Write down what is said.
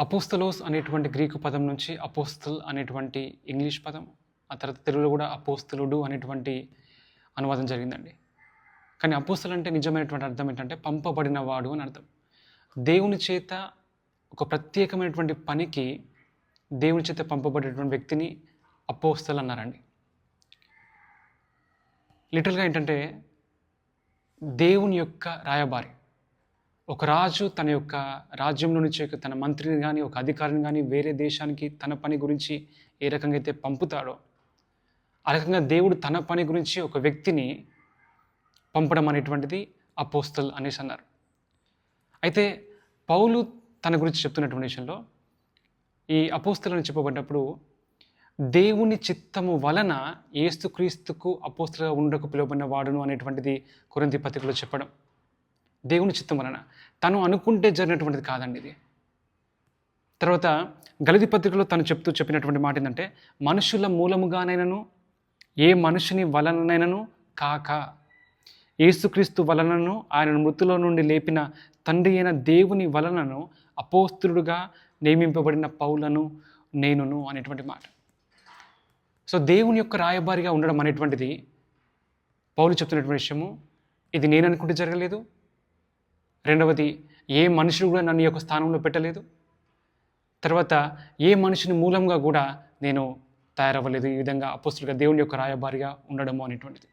అపోస్తలోస్ అనేటువంటి గ్రీకు పదం నుంచి అపోస్తల్ అనేటువంటి ఇంగ్లీష్ పదం, ఆ తర్వాత తెలుగులో కూడా అపోస్తలుడు అనేటువంటి అనువాదం జరిగిందండి. కానీ అపోస్తలు అంటే నిజమైనటువంటి అర్థం ఏంటంటే పంపబడిన వాడు అని అర్థం. దేవుని చేత ఒక ప్రత్యేకమైనటువంటి పనికి దేవుని చేత పంపబడేటువంటి వ్యక్తిని అపోస్తలు అన్నారండి. లిటరల్గా ఏంటంటే దేవుని యొక్క రాయబారి. ఒక రాజు తన యొక్క రాజ్యంలో నుంచి తన మంత్రిని కానీ ఒక అధికారిని కానీ వేరే దేశానికి తన పని గురించి ఏ రకంగా అయితే పంపుతాడో ఆ రకంగా దేవుడు తన పని గురించి ఒక వ్యక్తిని పంపడం అనేటువంటిది అపోస్తల్ అనేసి అన్నారు. అయితే పౌలు తన గురించి చెప్తున్నటువంటి విషయంలో ఈ అపోస్తలు అని చెప్పబడ్డప్పుడు దేవుని చిత్తము వలన యేసుక్రీస్తుకు అపోస్తలుగా ఉండకు పిలువబడిన వాడును అనేటువంటిది కొరింథీ పత్రికలో చెప్పడం. దేవుని చిత్తం వలన తను అనుకుంటే జరిగినటువంటిది కాదండి ఇది. తర్వాత గలతీ పత్రికలో తను చెప్పినటువంటి మాట ఏంటంటే మనుషుల మూలముగానైనను ఏ మనుషుని వలనైనను కాక యేసుక్రీస్తు వలనను ఆయన మృతుల నుండి లేపిన తండ్రి అయిన దేవుని వలనను అపోస్తలుడుగా నియమింపబడిన పౌలను నేనును అనేటువంటి మాట. సో దేవుని యొక్క రాయబారిగా ఉండడం అనేటువంటిది పౌలు చెప్తున్నటువంటి విషయము. ఇది నేను అనుకుంటే జరగలేదు. రెండవది ఏ మనుషుడు కూడా నన్ను యొక్క స్థానంలో పెట్టలేదు. తర్వాత ఏ మనిషిని మూలంగా కూడా నేను తయారవ్వలేదు. ఈ విధంగా అపోస్తలుగా దేవుని యొక్క రాయబారిగా ఉండడము అనేటువంటిది.